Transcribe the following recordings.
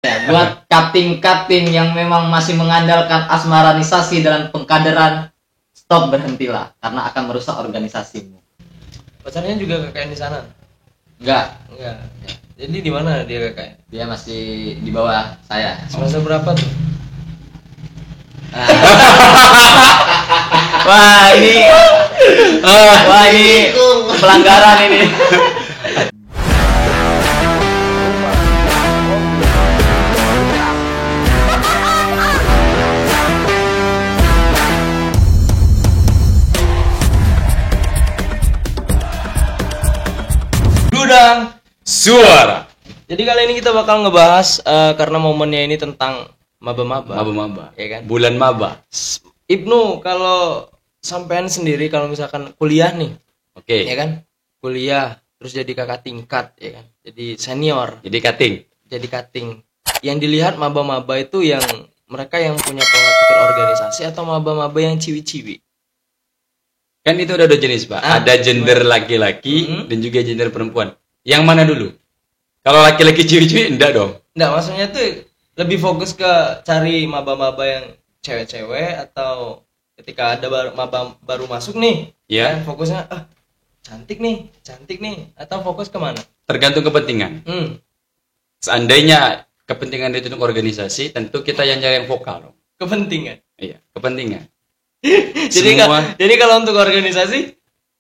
Ya, buat cutting yang memang masih mengandalkan asmaranisasi dalam pengkaderan, stop, berhentilah karena akan merusak organisasimu. Pacarnya juga KKN di sana? Enggak. Jadi di mana dia KKN? Dia masih di bawah saya. Semester berapa tuh? Wah ini pelanggaran ini. Gudang Suara. Jadi kali ini kita bakal ngebahas karena momennya ini tentang maba-maba, ya kan? Bulan maba. Ibnu, kalau sampean sendiri kalau misalkan kuliah nih, Oke. ya kan? Kuliah terus jadi kakak tingkat, ya kan? Jadi senior, Jadi cutting. jadi cutting. Yang dilihat maba-maba itu yang mereka yang punya pola pikir organisasi atau maba-maba yang ciwi-ciwi. Kan itu ada dua jenis, Pak. Ada gender laki-laki dan juga gender perempuan. Yang mana dulu? Kalau laki-laki ciwi-ciwi enggak dong. Enggak, maksudnya tuh lebih fokus ke cari maba-maba yang cewek-cewek atau ketika ada maba baru masuk nih, Ya. kan fokusnya cantik nih, atau fokus kemana? Tergantung kepentingan. Seandainya kepentingan itu untuk organisasi, tentu kita yang cari yang vokal dong. Kepentingan. Iya, kepentingan. Jadi kalau untuk organisasi,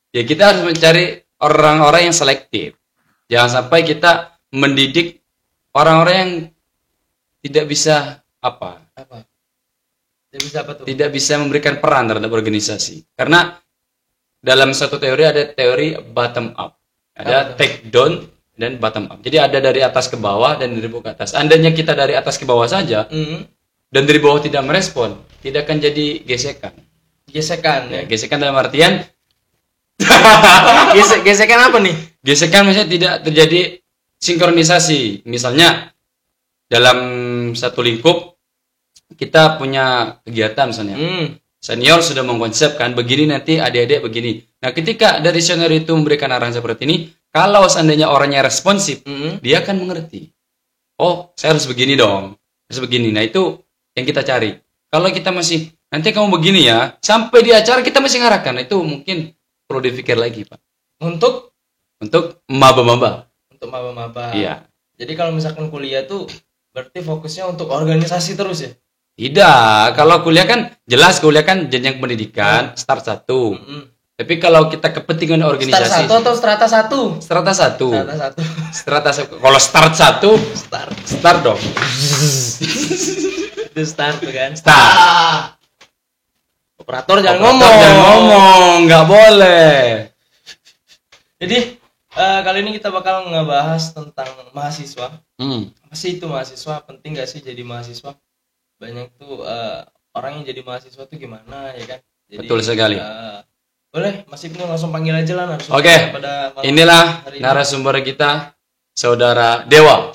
Ya kita harus mencari orang-orang yang selektif. Jangan sampai kita mendidik orang-orang yang tidak bisa apa? Tidak bisa apa tuh? tidak bisa memberikan peran terhadap organisasi. Karena dalam satu teori ada teori bottom up. Ada take down dan bottom up. Jadi ada dari atas ke bawah dan dari bawah ke atas. Andainya kita dari atas ke bawah saja dan dari bawah tidak merespon, tidak akan jadi gesekan. Gesekan. Ya, gesekan dalam artian Gesekan apa nih? gesekan misalnya tidak terjadi sinkronisasi. Misalnya dalam satu lingkup kita punya kegiatan misalnya. Senior sudah mengkonsepkan begini nanti adik-adik begini. Nah, ketika dari senior itu memberikan arahan seperti ini, kalau seandainya orangnya responsif, dia akan mengerti. Oh, saya harus begini dong. Harus begini. Nah, itu yang kita cari. Kalau kita masih nanti kamu begini ya, sampai di acara kita masih ngarahkan. Nah, itu mungkin perlu dipikir lagi, Pak. Untuk maba-maba. Untuk maba-maba. Iya. Jadi kalau misalkan kuliah tuh berarti fokusnya untuk organisasi terus ya? Tidak, kalau kuliah kan jelas kuliah kan jenjang pendidikan start 1. Tapi kalau kita kepentingan organisasi Start 1 atau strata 1? strata 1. Strata 1. Strata 1. Kalau start 1 start dong. Itu start tuh kan. Start. Operator jangan Operator ngomong. jangan ngomong, nggak boleh. Jadi kali ini kita bakal ngebahas tentang mahasiswa. Apa sih itu mahasiswa? Penting gak sih jadi mahasiswa? Banyak tuh orang yang jadi mahasiswa tuh gimana ya kan? Jadi, Betul sekali. Boleh, Mas Ibnu langsung panggil aja lah narasumber. Oke, pada malam inilah hari ini. narasumber kita, Saudara Dewa.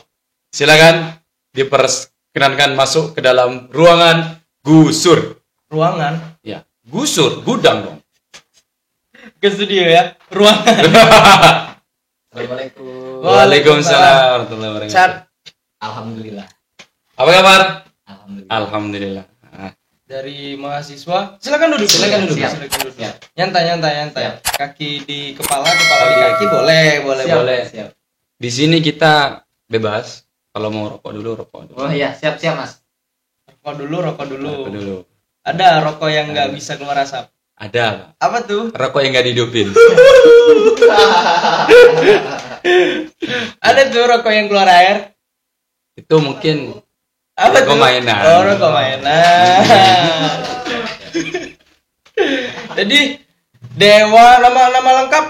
Silakan diperkenankan masuk ke dalam ruangan gusur. Ruangan Ya, gusur, gudang dong. ke studio ya, ruangan. Assalamualaikum. Waalaikumsalam warahmatullahi wabarakatuh. Chat. Alhamdulillah. Apa kabar? Alhamdulillah. Alhamdulillah. Dari mahasiswa, silakan duduk. Silakan duduk. Silakan duduk. Siap. Nyantai. Siap. Kaki di kepala di kaki. Boleh. Siap. Di sini kita bebas. Kalau mau rokok dulu. Oh iya, siap Mas. Rokok dulu. Rokok dulu. Ada rokok yang nggak bisa keluar asap. Ada. Apa tuh? Rokok yang nggak dihidupin. Ada tuh rokok yang keluar air. Itu mungkin Apa rokok tuh? mainan. Oh, rokok mainan. Jadi Dewa nama lengkap?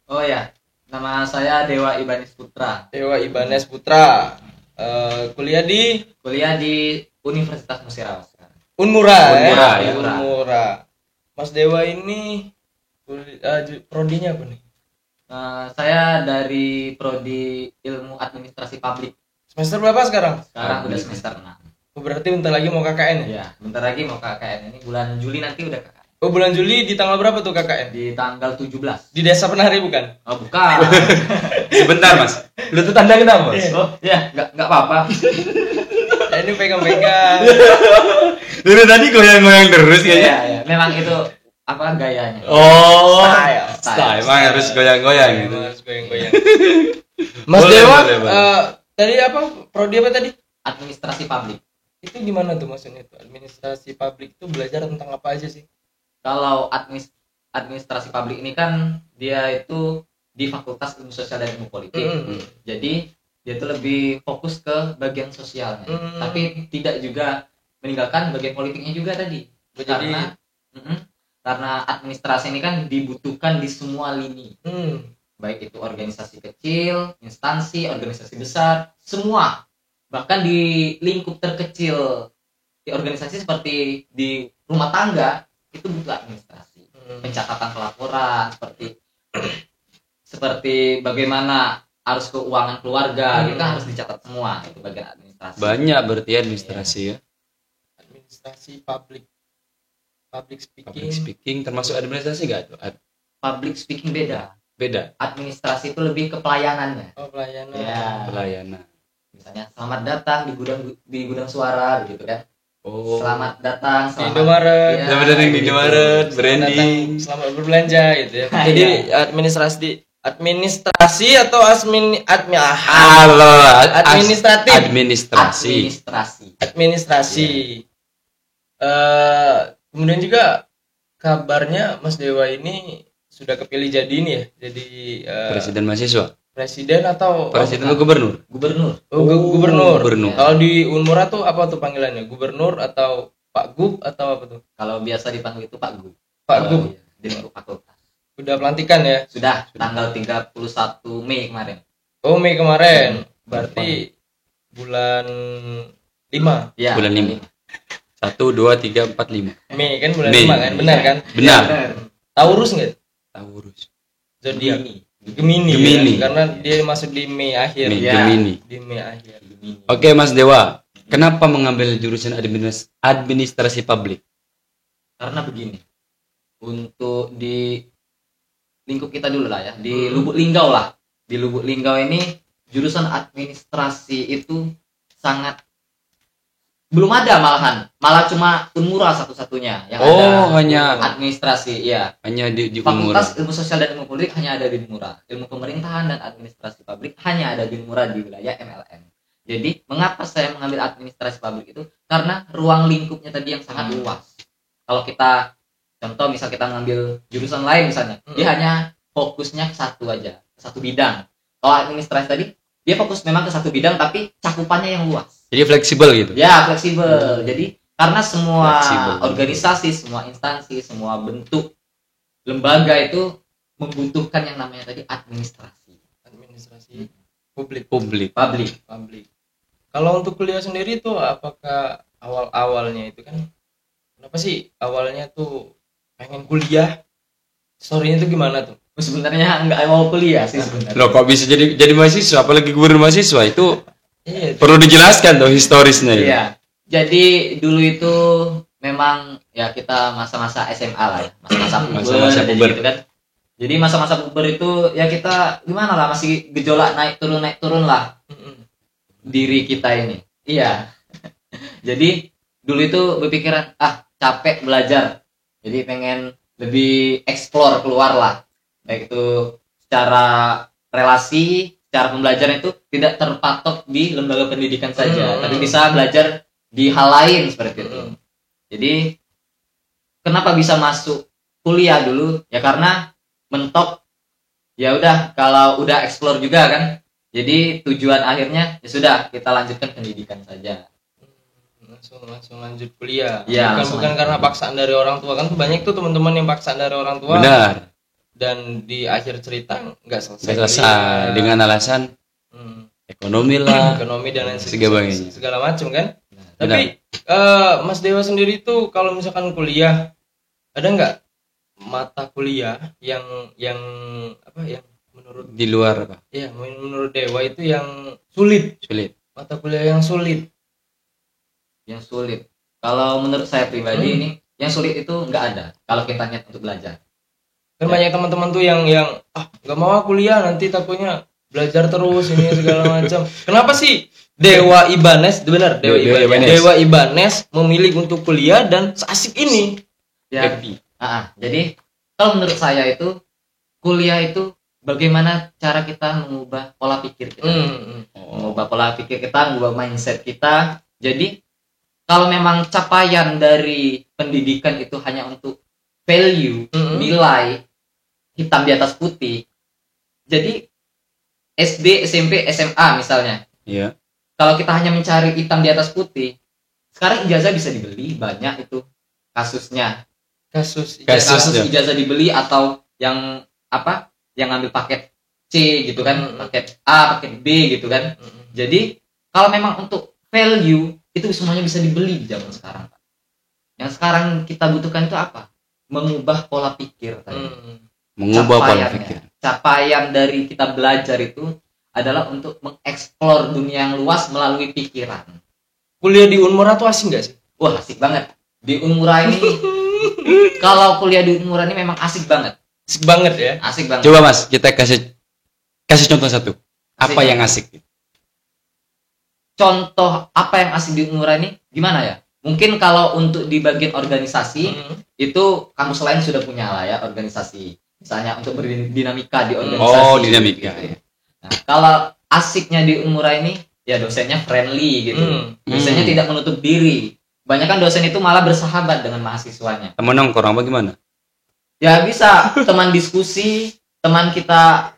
Oh ya, nama saya Dewa Ibanes Putra. Dewa Ibanes Putra. Kuliah di Kuliah di Universitas Musirawas sekarang. Unmura. Ya? Unmura. Mas Dewa ini prodinya apa nih? Saya dari Prodi Ilmu Administrasi Publik. Semester berapa sekarang? Sekarang udah semester 6. Berarti bentar lagi mau KKN ya? Iya, bentar lagi mau KKN. Ini bulan Juli nanti udah KKN. Oh, bulan Juli di tanggal berapa tuh KKN? Di tanggal 17. Di Desa Penari bukan? Oh, bukan. Sebentar, Mas. Lu tuh tandangin apa, Mas? Oh, iya, enggak apa-apa. Ini pegang-pegang. Dari tadi goyang-goyang terus kayaknya. Iya. Memang itu apa gayanya? Oh, Style. emang harus goyang-goyang gitu. Harus goyang-goyang. Mas Boleh, Dewa, boleh. tadi apa? Prodi apa tadi? Administrasi publik. Itu gimana tuh maksudnya itu? Administrasi publik itu belajar tentang apa aja sih? Kalau administrasi publik ini kan dia itu di Fakultas Ilmu Sosial dan Ilmu Politik. Jadi dia itu lebih fokus ke bagian sosialnya, tapi tidak juga meninggalkan bagian politiknya juga tadi. Karena administrasi ini kan dibutuhkan di semua lini, baik itu organisasi kecil, instansi, organisasi besar, semua. Bahkan di lingkup terkecil di organisasi seperti di rumah tangga itu butuh administrasi, pencatatan pelaporan, seperti bagaimana arus keuangan keluarga, kita harus dicatat semua, itu bagian administrasi. Banyak berarti administrasi ya. Administrasi public speaking. Public speaking termasuk administrasi nggak tuh? Public speaking beda. Administrasi itu lebih ke pelayanannya. Oh, pelayanan. Ya. Pelayanan. Misalnya selamat datang di gudang suara gitu kan. Oh. Selamat datang Di Indomaret. Ya, Selamat datang di Indomaret, Selamat branding. datang, selamat berbelanja gitu ya. Jadi administrasi atau administratif. Administrasi. Kemudian juga kabarnya Mas Dewa ini sudah kepilih jadi ini ya, jadi Presiden mahasiswa. Presiden atau Presiden atau gubernur? Gubernur. Gubernur. Gubernur. Kalau di Unmura tuh apa tuh panggilannya? Gubernur atau Pak Gub atau apa tuh? Kalau biasa dipanggil itu Pak Gub. Pak Gub. Di fakultas. Udah pelantikan ya? Sudah tanggal 31 Mei kemarin. Oh, Mei kemarin. Berarti bulan 5. Ya, Bulan 5. 1, 2, 3, 4, 5. Mei kan bulan Mei. 5 kan? Benar kan? Benar. Taurus enggak? Taurus. Zodiak. Gemini. Gemini. Ya? Karena dia masuk di Mei akhir. Mei, Ya. Gemini. Di Mei akhir. Oke, Mas Dewa. Kenapa mengambil jurusan administrasi publik? Karena begini. Untuk di lingkup kita dulu lah ya, di Lubuk Linggau lah. Di Lubuk Linggau ini jurusan administrasi itu sangat belum ada malah cuma Unmura satu-satunya yang ada hanya administrasi, ya. Hanya di Unmura. Fakultas Ilmu Sosial dan Ilmu Politik hanya ada di Unmura. Ilmu Pemerintahan dan Administrasi Publik hanya ada di Unmura di wilayah MLM. Jadi, mengapa saya mengambil administrasi publik itu? Karena ruang lingkupnya tadi yang sangat luas. Kalau kita contoh misal kita mengambil jurusan lain misalnya, dia hanya fokusnya ke satu aja, ke satu bidang. Kalau administrasi tadi, dia fokus memang ke satu bidang tapi cakupannya yang luas. Jadi fleksibel gitu. Ya, fleksibel. Jadi karena semua organisasi, semua instansi, semua bentuk lembaga itu membutuhkan yang namanya tadi administrasi publik. Kalau untuk kuliah sendiri tuh apakah awalnya itu kan kenapa sih awalnya tuh pengen kuliah? Story-nya itu gimana tuh? Sebenarnya enggak mau kuliah sih sebenarnya. Loh, kok bisa jadi mahasiswa, apalagi gubernur mahasiswa itu? Iya, perlu dijelaskan tuh historisnya. Iya. Jadi dulu itu memang ya kita masa-masa SMA lah ya, masa-masa puber gitu kan. Jadi masa-masa puber itu ya kita gimana lah, masih gejolak naik turun lah diri kita ini. Iya. Jadi dulu itu berpikiran capek belajar. Jadi pengen lebih explore keluar lah. Baik itu secara relasi, secara pembelajaran itu tidak terpatok di lembaga pendidikan saja, tapi bisa belajar di hal lain seperti itu. Jadi kenapa bisa masuk kuliah dulu? Ya karena mentok. Ya udah, kalau udah explore juga kan. Jadi tujuan akhirnya ya sudah kita lanjutkan pendidikan saja. Langsung lanjut kuliah. Ya, bukan karena paksaan dari orang tua, kan banyak tuh teman-teman yang paksaan dari orang tua. Benar. Dan di akhir cerita nggak selesai dengan alasan ekonomi lah, ekonomi dan lain segala macam kan. Tapi Mas Dewa sendiri tuh kalau misalkan kuliah ada nggak mata kuliah yang menurut di luar apa? Ya, menurut Dewa itu yang sulit. Mata kuliah yang sulit. Yang sulit. Kalau menurut saya pribadi ini yang sulit itu nggak ada kalau kita niat untuk belajar. Kan banyak teman-teman tuh yang nggak mau kuliah nanti takutnya belajar terus ini segala macam. Kenapa sih Dewa Ibanez, benar Dewa Ibanez memilih untuk kuliah dan seasik ini? Ya, jadi kalau menurut saya itu kuliah itu bagaimana cara kita mengubah pola pikir kita, mengubah pola pikir kita, mengubah mindset kita. Jadi kalau memang capaian dari pendidikan itu hanya untuk value, nilai hitam di atas putih. Jadi SD, SMP, SMA misalnya. Iya. Kalau kita hanya mencari hitam di atas putih, sekarang ijazah bisa dibeli, banyak itu kasusnya. Kasus ijazah dibeli atau yang ngambil paket C gitu kan, paket A, paket B gitu kan. Jadi kalau memang untuk value itu semuanya bisa dibeli di zaman sekarang. Yang sekarang kita butuhkan itu apa? Mengubah pola pikir tadi. Mengubah pola pikir. Capaian dari kita belajar itu adalah untuk mengeksplor dunia yang luas melalui pikiran. Kuliah di Unmura tuh asik nggak sih? Wah, asik banget. Di Unmura ini kalau kuliah di Unmura ini memang asik banget. Asik banget ya. Asik banget. Coba Mas, kita kasih contoh satu. Apa yang asik? Contoh apa yang asik di Unmura ini gimana ya? Mungkin kalau untuk di bagian organisasi itu kampus lain sudah punya lah ya organisasi. Misalnya untuk berdinamika di organisasi. Oh, dinamika. Gitu. Nah, kalau asiknya di Unmura ini ya dosennya friendly gitu. Dosennya tidak menutup diri. Banyak kan dosen itu malah bersahabat dengan mahasiswanya. Teman nongkrong bagaimana? Ya bisa teman diskusi, teman kita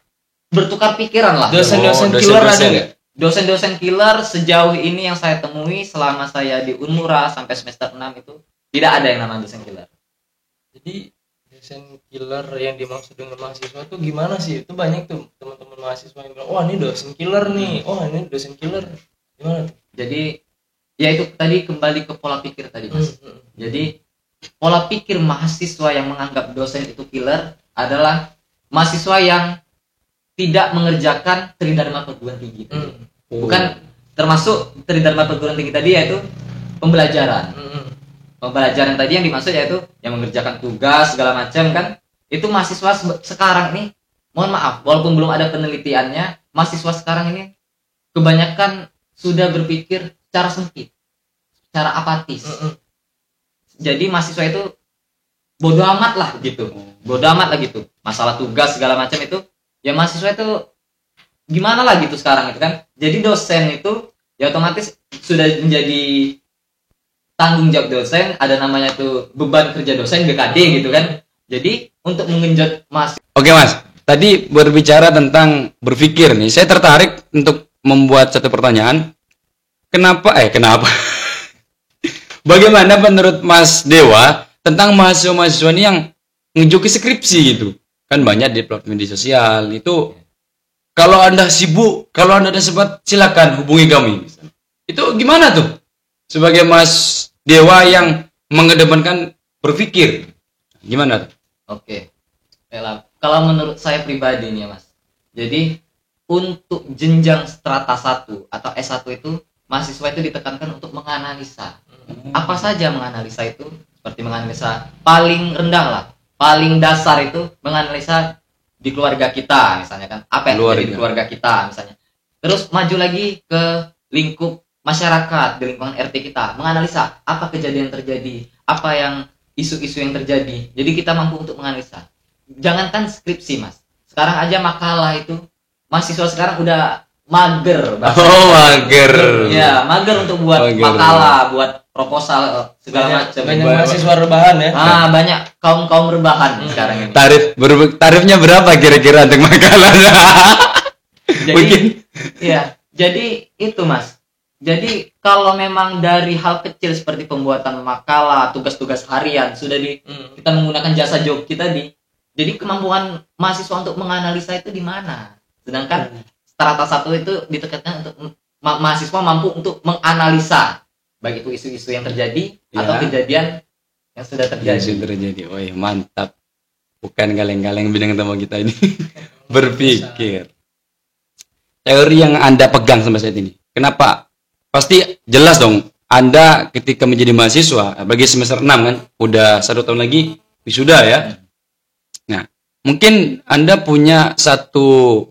bertukar pikiran lah. Dosen-dosen killer ada nggak? Dosen-dosen killer sejauh ini yang saya temui selama saya di Unmura sampai semester 6 itu tidak ada yang namanya dosen killer. Jadi dosen killer yang dimaksud dengan mahasiswa tuh gimana sih? Itu banyak tuh teman-teman mahasiswa yang bilang, wah ini dosen killer nih, oh ini dosen killer. Gimana tuh? Jadi ya itu tadi kembali ke pola pikir tadi Mas. Jadi pola pikir mahasiswa yang menganggap dosen itu killer adalah mahasiswa yang tidak mengerjakan tridharma perguruan tinggi. Bukan termasuk tridharma perguruan tinggi tadi yaitu pembelajaran. Pembelajaran tadi yang dimaksud yaitu yang mengerjakan tugas segala macam kan. Itu mahasiswa sekarang ini, mohon maaf, walaupun belum ada penelitiannya, mahasiswa sekarang ini kebanyakan sudah berpikir secara sempit, secara apatis. Jadi mahasiswa itu bodoh amat lah gitu. Masalah tugas segala macam itu ya mahasiswa itu gimana lah gitu sekarang itu kan. Jadi dosen itu ya otomatis sudah menjadi tanggung jawab dosen, ada namanya tuh beban kerja dosen BKD gitu kan. Jadi untuk mengenjot mahasiswa. Oke Mas, tadi berbicara tentang berpikir nih, saya tertarik untuk membuat satu pertanyaan. Kenapa? Bagaimana menurut Mas Dewa tentang mahasiswa-mahasiswa ini yang ngejoki skripsi gitu? Kan banyak di platform media sosial itu. Kalau Anda sibuk, kalau Anda ada sempat, silakan hubungi kami. Itu gimana tuh? Sebagai Mas Dewa yang mengedepankan berpikir, gimana tuh? Oke. Kalau menurut saya pribadi nih Mas. Jadi untuk jenjang strata 1 atau S1 itu mahasiswa itu ditekankan untuk menganalisa. Apa saja menganalisa itu? Seperti menganalisa paling rendah lah, paling dasar itu menganalisa di keluarga kita misalnya kan. Apa yang terjadi di keluarga kita misalnya. Terus maju lagi ke lingkup masyarakat, di lingkungan RT kita, menganalisa apa kejadian terjadi, apa yang isu-isu yang terjadi. Jadi kita mampu untuk menganalisa. Jangankan skripsi Mas, sekarang aja makalah itu mahasiswa sekarang udah mager. Mager. Ya, mager untuk buat makalah, buat proposal segala macam. Banyak mahasiswa rebahan ya. Banyak kaum rebahan sekarang ini. Tarifnya berapa kira-kira untuk makalah? Jadi itu Mas. Jadi kalau memang dari hal kecil seperti pembuatan makalah, tugas-tugas harian sudah kita menggunakan jasa joki tadi. Jadi kemampuan mahasiswa untuk menganalisa itu di mana? Sedangkan strata 1 itu ditekankan untuk mahasiswa mampu untuk menganalisa baik itu isu-isu yang terjadi atau kejadian yang sudah terjadi. Oh iya, mantap. Bukan kaleng-kaleng bidang utama kita ini. Berpikir. Teori yang Anda pegang sampai saat ini. Kenapa? Pasti jelas dong. Anda ketika menjadi mahasiswa, bagi semester 6 kan, udah 1 tahun lagi wisuda ya. Nah, mungkin Anda punya satu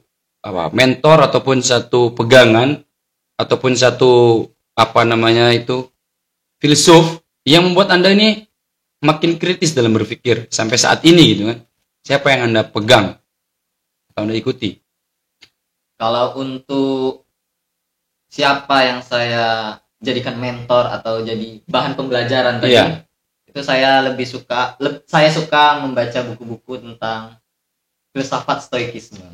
mentor ataupun satu pegangan ataupun satu filsuf yang membuat Anda ini makin kritis dalam berpikir sampai saat ini gitu kan? Siapa yang Anda pegang atau Anda ikuti? Kalau untuk siapa yang saya jadikan mentor atau jadi bahan pembelajaran tadi, itu saya suka membaca buku-buku tentang filsafat stoikisme.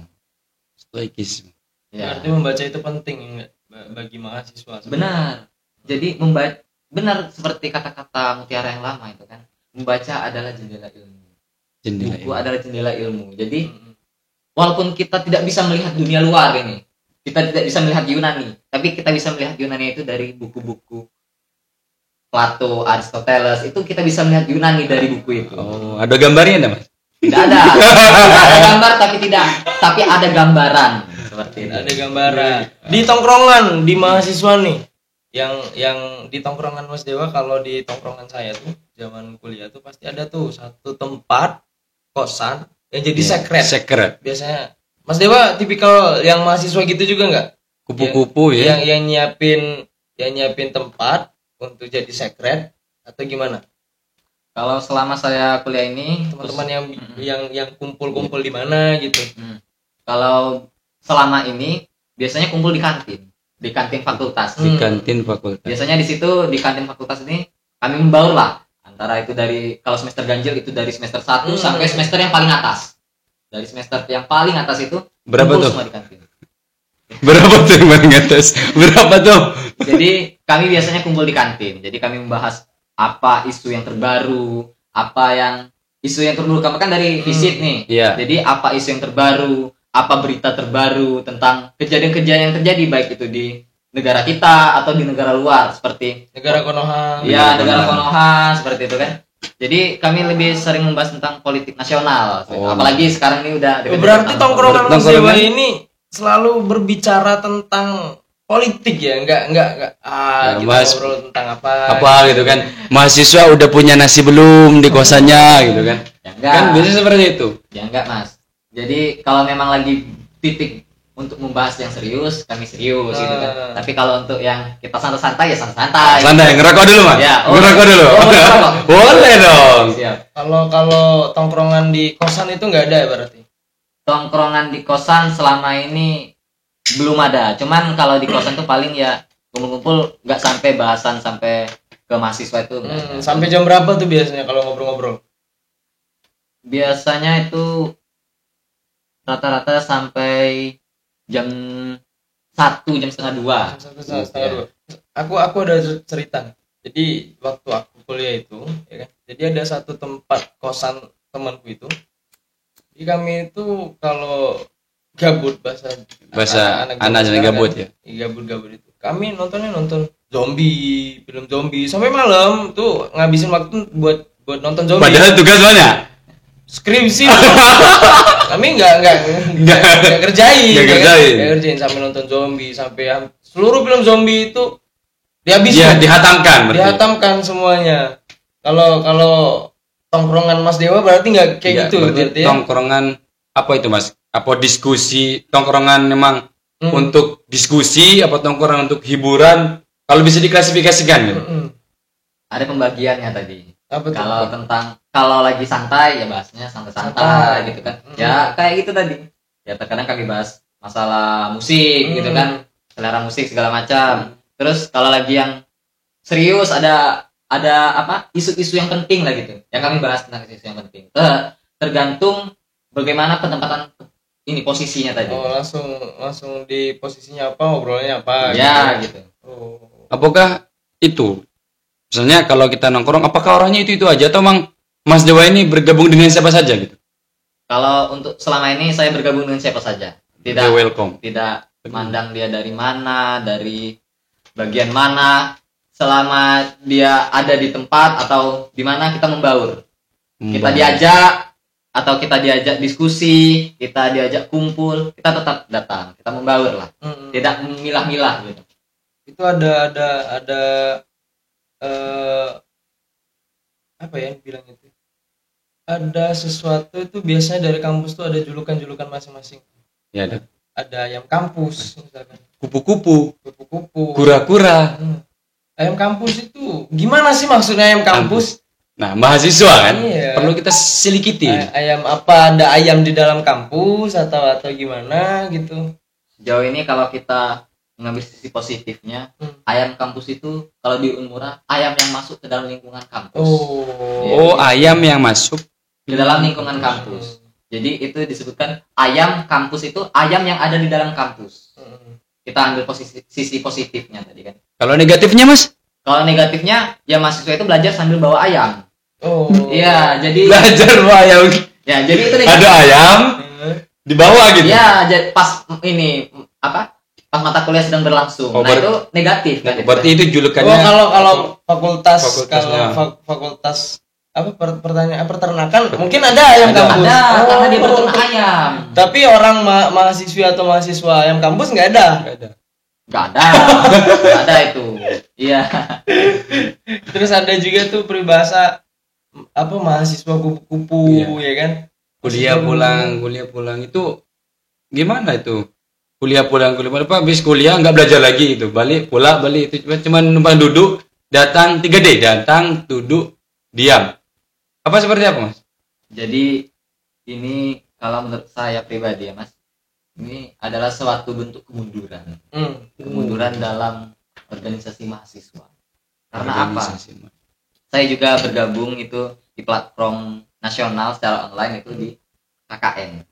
Ya. Berarti membaca itu penting bagi mahasiswa. Benar. Jadi benar seperti kata-kata Mutiara yang lama itu kan. Membaca adalah jendela ilmu. Buku adalah jendela ilmu. Jadi walaupun kita tidak bisa melihat dunia luar ini, kita tidak bisa melihat Yunani, tapi kita bisa melihat Yunani itu dari buku-buku Plato, Aristoteles, itu kita bisa melihat Yunani dari buku itu. Oh, ada gambarnya enggak, Mas? Tidak ada. Tidak ada gambar tapi ada gambaran seperti itu. Ada gambaran. Di tongkrongan di mahasiswa nih. Yang di tongkrongan Mas Dewa, kalau di tongkrongan saya tuh zaman kuliah tuh pasti ada tuh satu tempat kosan yang jadi secret. Biasanya Mas Dewa tipikal yang mahasiswa gitu juga nggak? Kupu-kupu yang nyiapin tempat untuk jadi secret atau gimana? Kalau selama saya kuliah ini, teman-teman yang kumpul-kumpul di mana gitu? Kalau selama ini biasanya kumpul di kantin fakultas. Di kantin fakultas. Biasanya di situ di kantin fakultas ini kami membaur lah. Antara itu kalau semester ganjil itu dari semester 1 sampai semester yang paling atas. Dari semester yang paling atas itu berapa tuh? Semua di kantin. Berapa tuh yang paling atas? Berapa tuh? Jadi kami biasanya kumpul di kantin. Jadi kami membahas apa isu yang terbaru, isu yang terbaru. Kamu kan dari visit nih. Yeah. Jadi apa isu yang terbaru, apa berita terbaru tentang kejadian-kejadian yang terjadi baik itu di negara kita atau di negara luar seperti negara Konoha. Iya, negara Konoha seperti itu kan. Jadi kami lebih sering membahas tentang politik nasional. Apalagi sekarang ini udah berarti tongkrongan Mas Dewa ini selalu berbicara tentang politik ya, enggak kita ngobrol tentang apa gitu kan. Mahasiswa udah punya nasi belum di kosannya gitu kan. Ya, enggak. Kan biasanya seperti itu. Ya enggak, Mas. Jadi kalau memang lagi titik untuk membahas yang serius, kami serius gitu kan. Tapi kalau untuk yang kita santai-santai ya santai. Santai, gitu. Ngerokok dulu, Mas. Ya, ngerokok dulu. Boleh dong. Siap. Kalau tongkrongan di kosan itu enggak ada ya berarti? Tongkrongan di kosan selama ini belum ada. Cuman kalau di kosan tuh paling ya kumpul-kumpul nggak sampai bahasan sampai ke mahasiswa itu. Sampai jam berapa tuh biasanya kalau ngobrol-ngobrol? Biasanya itu rata-rata sampai jam 1, jam setengah 2. Aku ada cerita. Jadi waktu aku kuliah itu, ya kan. Jadi ada satu tempat kosan temanku itu. Jadi kami itu kalau gabut bahasa anak gabut kan? Ya. Gabut itu. Kami nonton zombie, film zombie sampai malam tuh ngabisin waktu buat nonton zombie. Padahal tugas banyak. Skripsi. Kami enggak kerjain sampai nonton zombie sampai seluruh film zombie itu dihabisin. Dihatamkan semuanya. Kalau tongkrongan Mas Dewa berarti enggak kayak gitu berarti ya. Tongkrongan apa itu, Mas? Apa diskusi? Tongkrongan memang untuk diskusi apa tongkrongan untuk hiburan? Kalau bisa diklasifikasikan gitu. Ada pembagiannya tadi. Kalau lagi santai ya bahasnya santai gitu kan. Ya kayak gitu tadi. Ya terkadang kami bahas masalah musik gitu kan, selera musik segala macam. Terus kalau lagi yang serius ada isu-isu yang penting lah gitu. Yang kami bahas tentang isu yang penting. Tergantung bagaimana penempatan ini posisinya tadi. Oh, langsung di posisinya apa, ngobrolnya apa ya gitu. Oh. Apakah itu misalnya kalau kita nongkrong, apakah orangnya itu aja atau emang Mas Dewa ini bergabung dengan siapa saja gitu? Kalau untuk selama ini saya bergabung dengan siapa saja. Tidak mandang dia dari mana, dari bagian mana. Selama dia ada di tempat atau di mana kita membaur. Kita diajak atau kita diajak diskusi, kita diajak kumpul, kita tetap datang, kita membaur lah. Tidak memilah-milah gitu. Itu ada apa ya bilangnya itu? Ada sesuatu itu biasanya dari kampus tuh ada julukan-julukan masing-masing. Ya ada. ada ayam kampus misalkan. Kupu-kupu, Kupu-kupu, kura-kura. Ayam kampus itu gimana sih maksudnya ayam kampus? Nah, mahasiswa kan Iya. perlu kita selikiti. Ayam apa, ada ayam di dalam kampus atau gimana gitu? Sejauh ini kalau kita mengambil sisi positifnya, ayam kampus itu kalau di Unmura ayam yang masuk ke dalam lingkungan kampus. Oh, ayam yang masuk ke dalam lingkungan kampus. Jadi itu disebutkan ayam kampus itu ayam yang ada di dalam kampus. Kita ambil sisi positifnya tadi kan. Kalau negatifnya, Mas? Kalau negatifnya ya mahasiswa itu belajar sambil bawa ayam. Oh. Iya, jadi Belajar bawa ayam. ya jadi itu negatif. Ada ayam dibawa gitu. Iya, pas ini apa? Pas mata kuliah sedang berlangsung. Oh, Nah, itu negatif kan. Berarti itu julukannya. Oh, kalau fakultas Fakultasnya. kalau fakultas apa pertanyaan peternakan mungkin ada ayam kampus. Ada, karena dia berternak ayam. Tapi orang mahasiswi atau mahasiswa ayam kampus nggak ada. Nggak ada. Nggak ada itu. Iya. Terus ada juga tuh peribahasa apa mahasiswa kupu-kupu ya kan? Kuliah pulang itu gimana itu? Kuliah pulang apa habis kuliah nggak belajar lagi itu. Balik itu cuma numpang duduk, datang 3D, datang, duduk, diam. Apa seperti apa, Mas? Jadi ini kalau menurut saya pribadi ya, Mas, ini adalah suatu bentuk kemunduran. Kemunduran dalam organisasi mahasiswa. Karena apa? Saya juga bergabung itu di platform nasional secara online itu di KKN.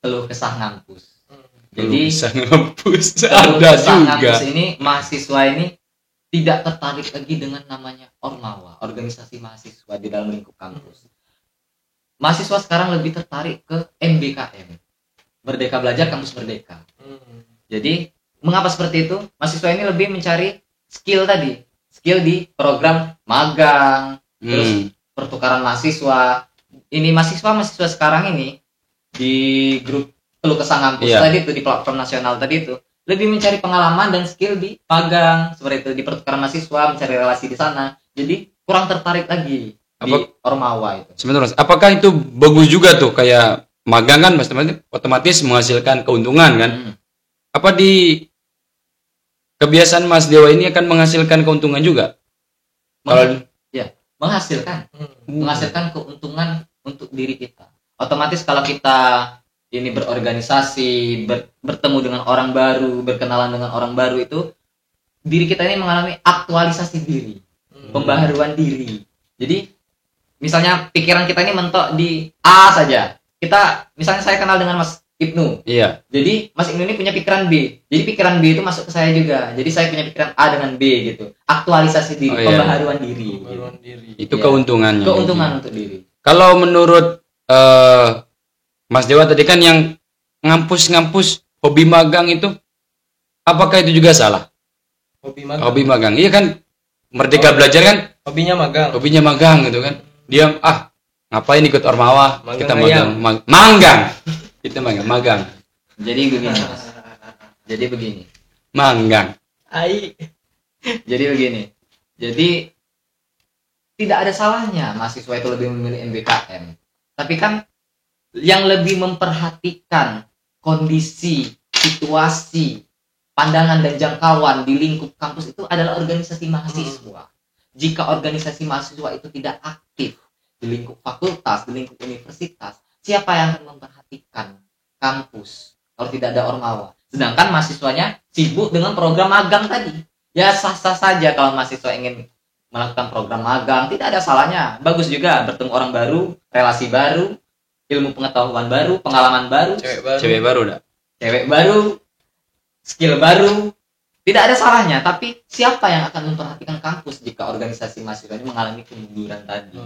Keluh Kesah Ngampus. Jadi ngampus ada juga. Ngampus ini mahasiswa ini tidak tertarik lagi dengan namanya Ormawa, organisasi mahasiswa di dalam lingkup kampus. Mahasiswa sekarang lebih tertarik ke MBKM, Merdeka Belajar Kampus Merdeka. Jadi mengapa seperti itu? Mahasiswa ini lebih mencari skill tadi, skill di program magang, terus pertukaran mahasiswa. Ini mahasiswa sekarang ini di grup Keluh Kesah Ngampus tadi itu di platform nasional tadi itu lebih mencari pengalaman dan skill di magang seperti itu, di pertukaran mahasiswa, mencari relasi di sana. Jadi kurang tertarik lagi di Ormawa itu. Sebenarnya, apakah itu bagus juga tuh kayak magang kan otomatis menghasilkan keuntungan kan? Apa di kebiasaan Mas Dewa ini akan menghasilkan keuntungan juga? Kalau menghasilkan keuntungan untuk diri kita. Otomatis kalau kita ini berorganisasi, bertemu dengan orang baru, berkenalan dengan orang baru itu, diri kita ini mengalami aktualisasi diri, pembaharuan diri. Jadi, misalnya pikiran kita ini mentok di A saja. Misalnya saya kenal dengan Mas Ibnu. Iya. Jadi, Mas Ibnu ini punya pikiran B. Jadi, pikiran B itu masuk ke saya juga. Jadi, saya punya pikiran A dengan B gitu. Aktualisasi diri, pembaharuan diri. Itu keuntungannya. Keuntungan untuk diri. Kalau menurut Mas Dewa tadi kan yang ngampus hobi magang itu, apakah itu juga salah? Hobi magang, iya kan Merdeka Belajar kan? Hobinya magang gitu kan? Dia ngapain ikut Ormawa? Kita magang. Kita magang. Jadi begini, Mas. Magang. Jadi begini. Jadi tidak ada salahnya mahasiswa itu lebih memilih MBKM. Tapi kan yang lebih memperhatikan kondisi, situasi, pandangan dan jangkauan di lingkup kampus itu adalah organisasi mahasiswa. Jika organisasi mahasiswa itu tidak aktif di lingkup fakultas, di lingkup universitas, siapa yang akan memperhatikan kampus kalau tidak ada Ormawa? Sedangkan mahasiswanya sibuk dengan program magang tadi. Ya sah-sah saja kalau mahasiswa ingin melakukan program magang, tidak ada salahnya. Bagus juga bertemu orang baru, relasi baru, ilmu pengetahuan baru, pengalaman baru, cewek baru, skill baru, tidak ada salahnya. Tapi siapa yang akan memperhatikan kampus jika organisasi mahasiswa ini mengalami kemunduran tadi?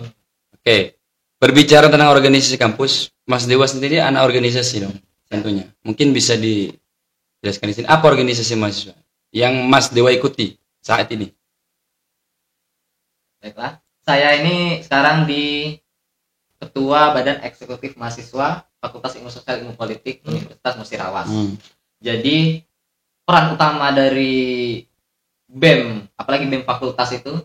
Oke, berbicara tentang organisasi kampus, Mas Dewa sendiri anak organisasi dong, tentunya. Mungkin bisa dijelaskan di sini apa organisasi mahasiswa yang Mas Dewa ikuti saat ini? Baiklah, saya ini sekarang di Ketua Badan Eksekutif Mahasiswa Fakultas Ilmu Sosial Ilmu Politik Universitas Musirawas. Jadi peran utama dari BEM, apalagi BEM fakultas itu,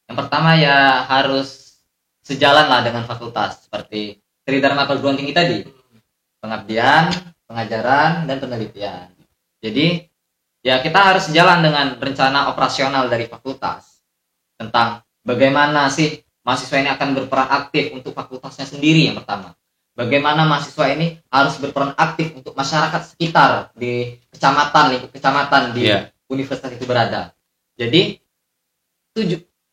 yang pertama ya harus sejalan lah dengan fakultas seperti Tridharma perguruan tinggi tadi, pengabdian, pengajaran dan penelitian. Jadi ya kita harus jalan dengan rencana operasional dari fakultas tentang bagaimana sih mahasiswa ini akan berperan aktif untuk fakultasnya sendiri yang pertama. Bagaimana mahasiswa ini harus berperan aktif untuk masyarakat sekitar di kecamatan, lingkup kecamatan di universitas itu berada. Jadi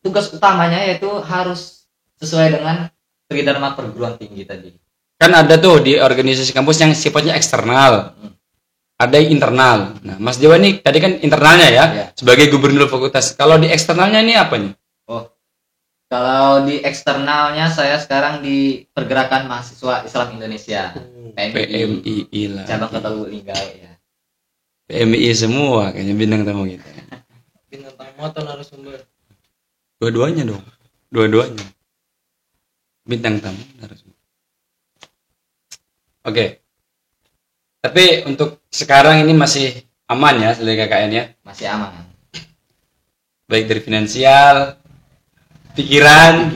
tugas utamanya yaitu harus sesuai dengan tridharma perguruan tinggi tadi. Kan ada tuh di organisasi kampus yang sifatnya eksternal. Ada yang internal. Nah, Mas Dewa ini tadi kan internalnya ya, sebagai gubernur fakultas. Kalau di eksternalnya ini apa nih? Oh, kalau di eksternalnya saya sekarang di Pergerakan Mahasiswa Islam Indonesia, PMII lah. Cabang Kota Linggal ya. PMII semua kayaknya bintang tamu gitu. Bintang tamu atau narasumber? Dua-duanya dong. Dua-duanya. Bintang tamu narasumber. Oke. Tapi untuk sekarang ini masih aman ya sebagai KKN ya? Masih aman. Baik dari finansial, pikiran.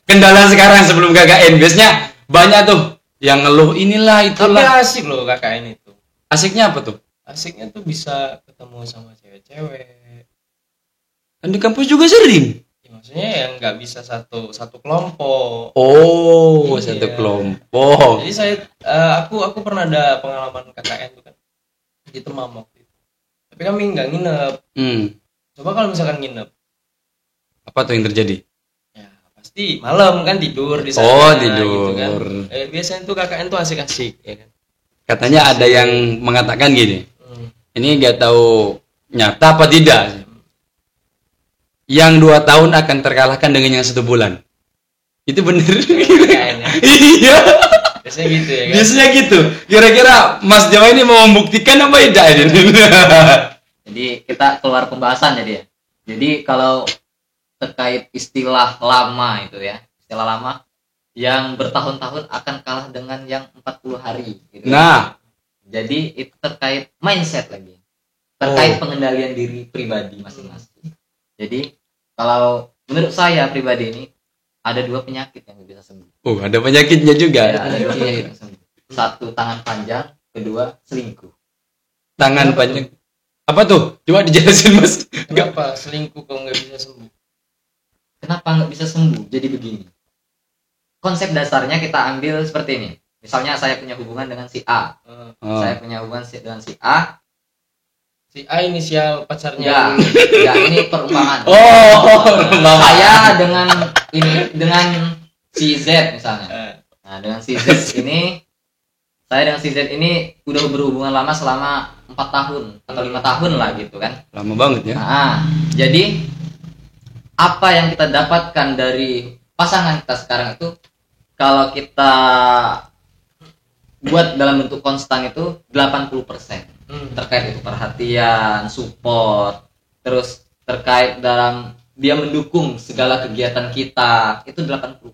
Kendala sekarang sebelum KKN biasanya banyak tuh yang ngeluh inilah itulah. Tapi asik loh KKN itu. Asiknya apa tuh? Asiknya tuh bisa ketemu sama cewek-cewek. Dan di kampus juga sering. Maksudnya yang nggak bisa satu kelompok. Oh, satu kelompok. Jadi saya aku pernah ada pengalaman KKN tuh kan di Temamok gitu. Tapi kami nggak nginep. Coba kalau misalkan nginep, apa tuh yang terjadi? Ya pasti malam kan tidur di sana. Oh, tidur. Gitu kan. Biasanya tuh KKN tuh asik-asik. Ya kan? Katanya ada yang mengatakan gini. Ini nggak tahu nyata apa tidak. Yang 2 tahun akan terkalahkan dengan yang 1 bulan. Itu bener. Iya. Biasanya gitu ya kan? Biasanya gitu. Kira-kira Mas Jawa ini mau membuktikan apa tidak ini? Jadi kita keluar pembahasan jadi ya. Jadi kalau terkait istilah lama itu ya. Istilah lama yang bertahun-tahun akan kalah dengan yang 40 hari. Gitu. Nah. Jadi itu terkait mindset lagi. Terkait pengendalian diri pribadi masing-masing. Jadi kalau menurut saya pribadi ini ada 2 penyakit yang bisa sembuh. Ada penyakitnya juga. Ya, ada 2 penyakit yang sembuh. 1 tangan panjang, 2 selingkuh. Tangan panjang. Apa tuh? Coba dijelasin Mas. Kenapa selingkuh kok nggak bisa sembuh? Kenapa nggak bisa sembuh? Jadi begini. Konsep dasarnya kita ambil seperti ini. Misalnya saya punya hubungan dengan si A. Saya punya hubungan dengan si A. Si A inisial pacarnya. Ya ini perumpamaan. Saya dengan si Z misalnya. Nah, dengan si Z ini saya dengan si Z ini udah berhubungan lama selama 4 tahun atau 5 tahun lah gitu kan. Lama banget ya. Nah, jadi apa yang kita dapatkan dari pasangan kita sekarang itu kalau kita buat dalam bentuk konstan itu 80%. Terkait itu perhatian, support, terus terkait dalam dia mendukung segala kegiatan kita, itu 80%.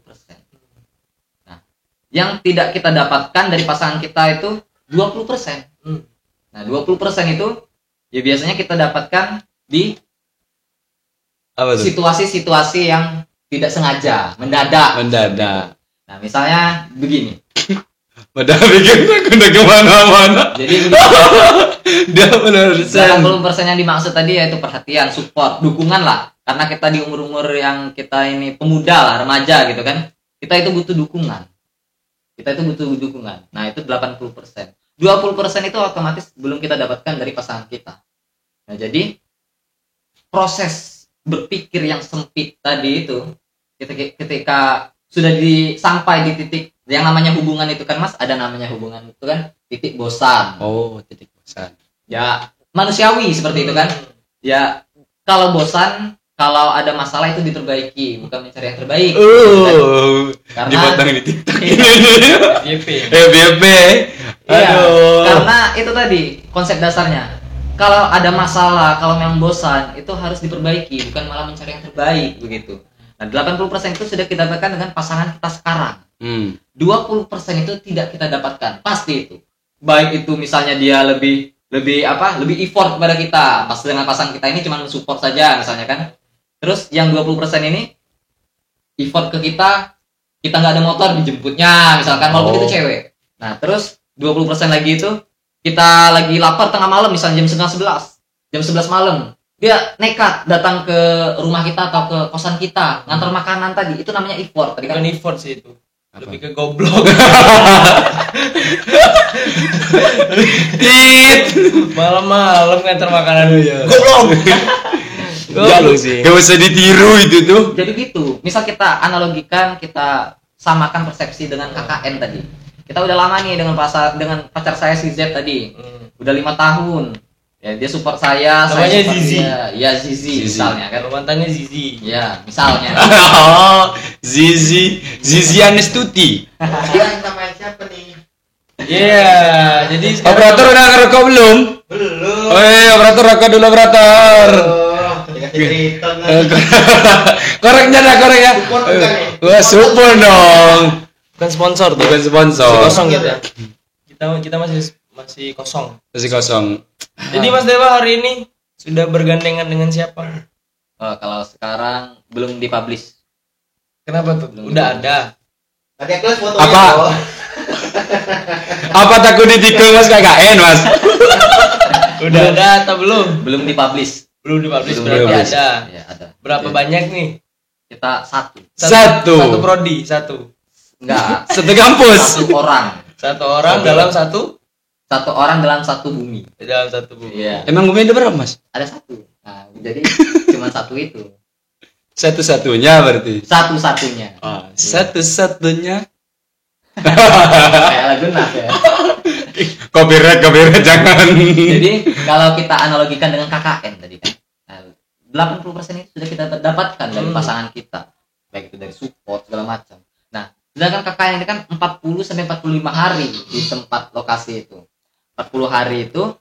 Nah, yang tidak kita dapatkan dari pasangan kita itu 20%. Nah, 20% itu ya biasanya kita dapatkan di situasi-situasi yang tidak sengaja, mendadak. Nah, misalnya begini. Padahal bikin aku udah kemana-mana. Jadi dia benar. 80% yang dimaksud tadi yaitu perhatian, support, dukungan lah. Karena kita di umur-umur yang kita ini pemuda lah, remaja gitu kan. Kita itu butuh dukungan. Nah, itu 80%. 20% itu otomatis belum kita dapatkan dari pasangan kita. Nah, jadi proses berpikir yang sempit tadi itu ketika sudah sampai di titik yang namanya hubungan itu kan Mas, ada namanya hubungan itu kan titik bosan. Titik bosan. Ya, manusiawi seperti itu kan. Ya, kalau bosan, kalau ada masalah itu diperbaiki, bukan mencari yang terbaik. Karena dipotong di TikTok. FYP. Aduh. Karena itu tadi konsep dasarnya. Kalau ada masalah, kalau memang bosan, itu harus diperbaiki, bukan malah mencari yang terbaik begitu. Nah, 80% itu sudah kita dapatkan dengan pasangan kita sekarang. 20% itu tidak kita dapatkan, pasti itu. Baik itu misalnya dia lebih effort kepada kita, pas dengan pasangan kita ini cuma mensupport saja misalnya kan. Terus yang 20% ini effort ke kita nggak ada motor dijemputnya misalkan, walaupun itu cewek. Nah, terus 20% lagi itu kita lagi lapar tengah malam, misalnya jam 11 malam, dia nekat datang ke rumah kita atau ke kosan kita ngantar makanan tadi, itu namanya effort tadi kan. Bukan effort sih itu, lebih ke goblok. Malam-malam ngantar makanan. Goblok. Goblok sih. Gak usah ditiru itu tuh. Jadi gitu, misal kita analogikan, kita samakan persepsi dengan KKN tadi. Kita udah lama nih dengan pacar saya si Z tadi. Udah 5 tahun. Ya, dia support saya namanya support Zizi. dia. Ya Zizi misalnya kan. Mantannya Zizi. Ya, misalnya. Oh, Zizi Anestuti. Sama siapa nih? Iya, jadi Operator udah ngerekam belum? Belum. Operator rekam dulu operator. Dikasih cerita. Koreknya dah korek ya. Support bukan nih? Wah, support dong. bukan sponsor tuh. Bukan sponsor. Masih kosong gitu ya. Kita masih kosong. Masih kosong. Jadi Mas Dewa hari ini sudah bergandengan dengan siapa? Kalau sekarang belum dipublish. Kenapa tuh? Udah ada. Tadi kelas foto Apa? Apa takut ditikung Mas KKN, Mas? Udah ada atau belum? Belum dipublish. Belum dipublish, Belum berarti dipublish. ada. Ya, ada. Berapa banyak nih? Kita satu. Satu prodi, satu. Enggak. Satu kampus. Satu orang dalam satu Orang dalam satu bumi. dalam satu bumi. Iya. Emang bumi ada berapa, Mas? Ada satu. Nah, jadi cuma satu itu. Satu-satunya berarti. Satu-satunya. Satu-satunya. Kayak lagu Nas ya. Copyright jangan. Jadi kalau kita analogikan dengan KKN tadi kan. Nah, 80% itu sudah kita dapatkan dari pasangan kita. Baik itu dari support segala macam. Nah, sedangkan KKN ini kan 40 sampai 45 hari di tempat lokasi itu. 40 hari itu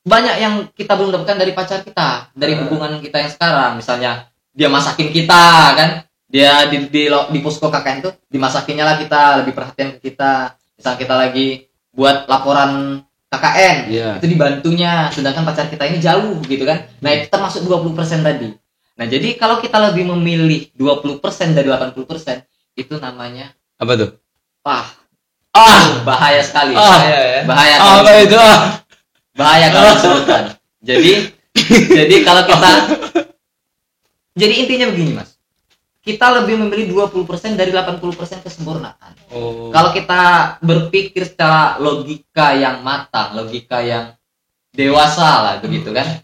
banyak yang kita belum dapatkan dari pacar kita, dari hubungan kita yang sekarang. Misalnya dia masakin kita kan, dia di posko KKN itu dimasakinnya lah, kita lebih perhatian ke kita. Misal kita lagi buat laporan KKN, itu dibantunya, sedangkan pacar kita ini jauh gitu kan. Nah, itu termasuk 20% tadi. Nah, jadi kalau kita lebih memilih 20% dari 80%, itu namanya Apa tuh? bahaya sekali. Bahaya ya. Bahaya. Apa itu? Bahaya kalau disebutkan. Jadi kalau kita, jadi intinya begini, Mas. Kita lebih memilih 20% dari 80% kesempurnaan. Kalau kita berpikir secara logika yang matang, logika yang dewasa lah begitu kan.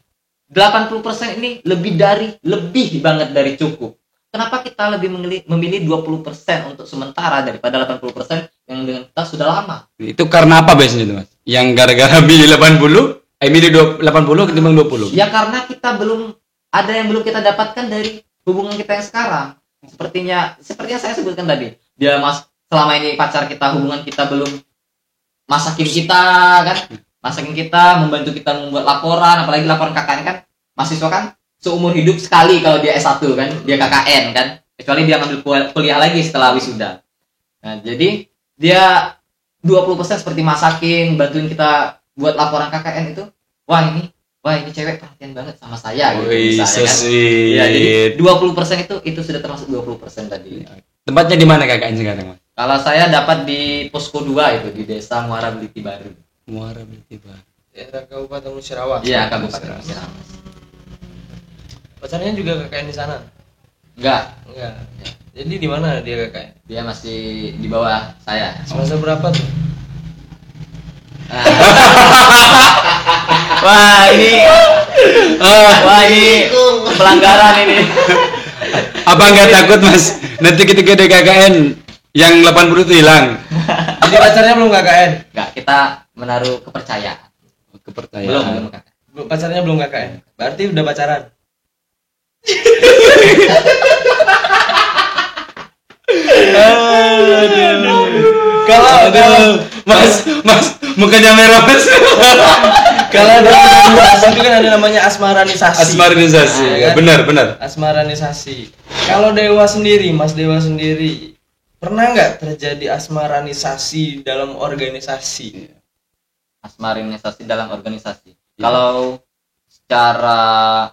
80% ini lebih banget dari cukup. Kenapa kita lebih memilih 20% untuk sementara daripada 80% yang dengan kita sudah lama? Itu karena apa biasanya itu, Mas? Yang gara-gara milih 80 ketimbang 20? Ya karena kita belum kita dapatkan dari hubungan kita yang sekarang. Sepertinya saya sebutkan tadi. Selama ini pacar kita, hubungan kita belum masakin kita kan? Masakin kita, membantu kita membuat laporan, apalagi laporan KKN kan. Mahasiswa kan seumur hidup sekali kalau dia S1 kan, dia KKN kan, kecuali dia ngambil kuliah lagi setelah wisuda. Nah, jadi dia 20% seperti masakin, bantuin kita buat laporan KKN itu, wah ini cewek perhatian banget sama saya gitu misalnya kan. Ya, jadi 20% itu sudah termasuk 20% tadi. Tempatnya di mana KKN sekarang, Mas? Kalau saya dapat di Posko 2 itu di Desa Muara Beliti Baru. Muara Beliti Baru. Daerah Kabupaten Musyarawah. Iya, Kabupaten Musyarawah. Pacarnya juga KKN di sana? Enggak. Ya. Jadi di mana dia KKN? Dia masih di bawah saya. Semester berapa tuh? Wah ini pelanggaran ini. Apa nggak takut, Mas? Nanti ketika ada KKN yang 80 itu hilang. Jadi pacarnya belum KKN? Enggak, kita menaruh kepercayaan. Belum KKN. Pacarnya belum KKN. Berarti udah pacaran. Kalau Mas mukanya merah, Mas. Kalau ada itu kan ada namanya asmaranisasi. Ya, kan? Benar. Asmaranisasi. Kalau Mas Dewa sendiri pernah nggak terjadi asmaranisasi dalam organisasi? Asmaranisasi dalam organisasi. Kalau secara